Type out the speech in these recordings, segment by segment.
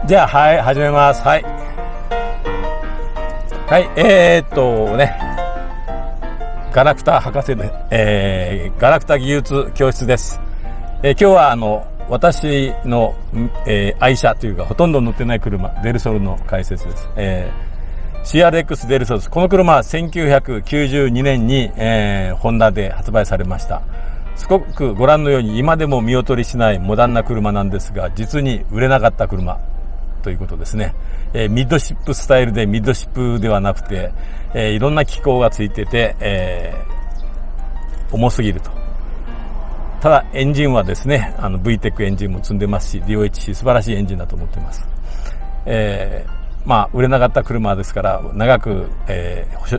じゃあ、はい、始めます。はい。はい、ガラクタ博士で、ガラクタ技術教室です。今日は私の、愛車というか、ほとんど乗ってない車、デルソルの解説です。CRX デルソルです。この車は1992年に、ホンダで発売されました。すごくご覧のように今でも見劣りしないモダンな車なんですが、実に売れなかった車ということですね。ミッドシップスタイルでミッドシップではなくて、いろんな機構がついてて、重すぎると。ただエンジンはですね、VTEC エンジンも積んでますし、DOHC 素晴らしいエンジンだと思っています。売れなかった車ですから長く、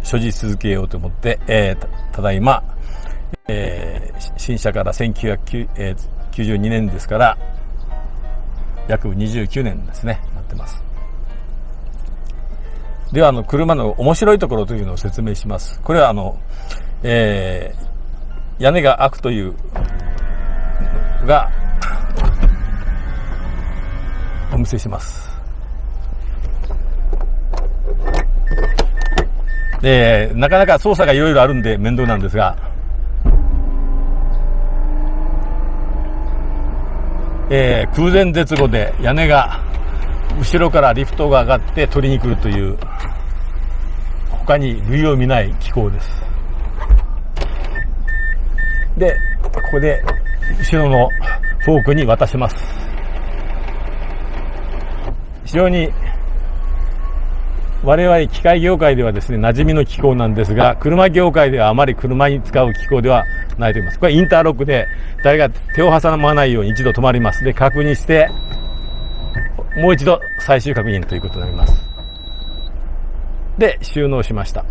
所持続けようと思って、ただいま、新車から1992年ですから約29年ですね、なってます。では車の面白いところというのを説明します。これは屋根が開くというのがお見せします。なかなか操作がいろいろあるんで面倒なんですが、空前絶後で屋根が後ろからリフトが上がって取りに来るという他に類を見ない機構です。で、ここで後ろのフォークに渡します。非常に我々機械業界ではですね、馴染みの機構なんですが、車業界ではあまり車に使う機構ではないと思います。これインターロックで誰が手を挟まないように一度止まります。で、確認してもう一度最終確認ということになります。で、収納しました。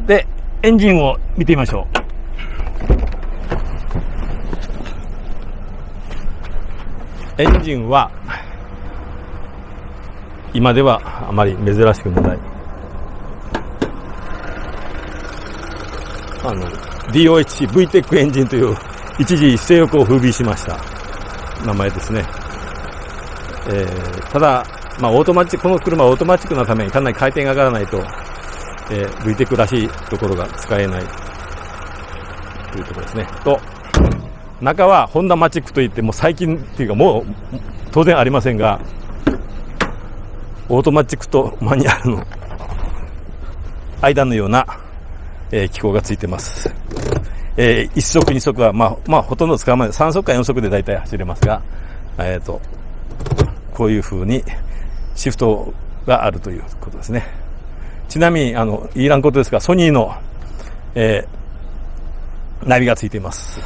で、エンジンを見てみましょう。エンジンは今ではあまり珍しくもないDOHC VTEC エンジンという一時一世を風靡しました名前ですね。ただ、この車はオートマチックなためにかなり回転が上がらないと、VTEC らしいところが使えないというところですね。と、中はホンダマチックといっても最近っていうかもう当然ありませんが、オートマチックとマニュアルの間のような、機構がついてます。1速2速はほとんど使わない。3速か4速で大体走れますが、こういう風にシフトがあるということですね。ちなみにいらんことですが、ソニーの、ナビがついています。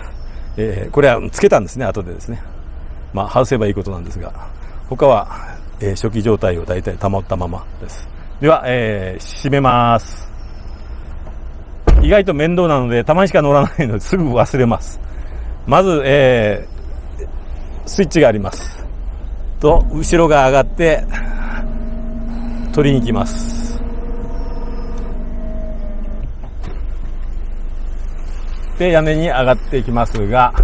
これはつけたんですね、後でですね。外せばいいことなんですが、他は、初期状態を大体保ったままです。では、閉めます。意外と面倒なのでたまにしか乗らないのですぐ忘れます。まず、スイッチがありますと、後ろが上がって取りに行きます。で、屋根に上がっていきますが、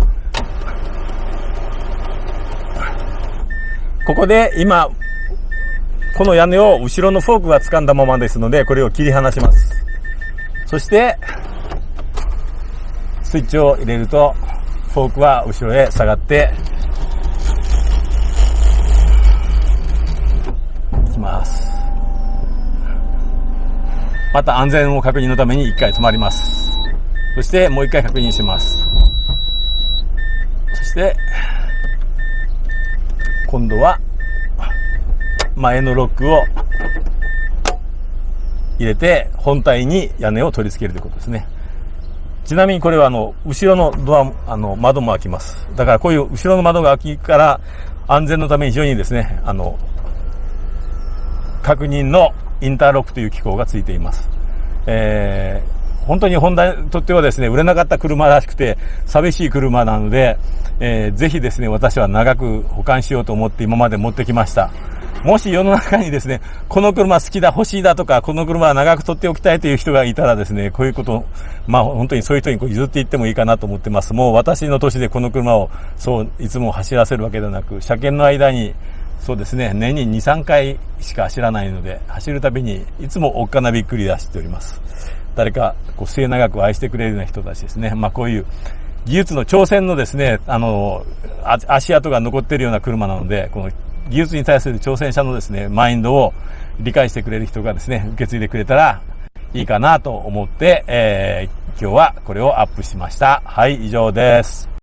ここで今この屋根を後ろのフォークが掴んだままですので、これを切り離します。そしてスイッチを入れるとフォークは後ろへ下がっていきます。また安全を確認のために一回止まります。そしてもう一回確認します。そして今度は前のロックを入れて本体に屋根を取り付けるということですね。ちなみにこれは後ろのドア窓も開きます。だからこういう後ろの窓が開きから安全のために非常にですね、確認のインターロックという機構がついています。本当にホンダにとってはですね、売れなかった車らしくて寂しい車なので、ぜひですね、私は長く保管しようと思って今まで持ってきました。もし世の中にですね、この車好きだ、欲しいだとか、この車は長く取っておきたいという人がいたらですね、こういうことを、本当にそういう人に譲っていってもいいかなと思ってます。もう私の年でこの車をいつも走らせるわけではなく、車検の間にそうですね、年に2、3回しか走らないので、走るたびにいつもおっかなびっくり出しております。誰か末永く愛してくれるような人たちですね。こういう技術の挑戦のですね、足跡が残っているような車なので、この技術に対する挑戦者のですね、マインドを理解してくれる人がですね、受け継いでくれたらいいかなと思って、今日はこれをアップしました。はい、以上です。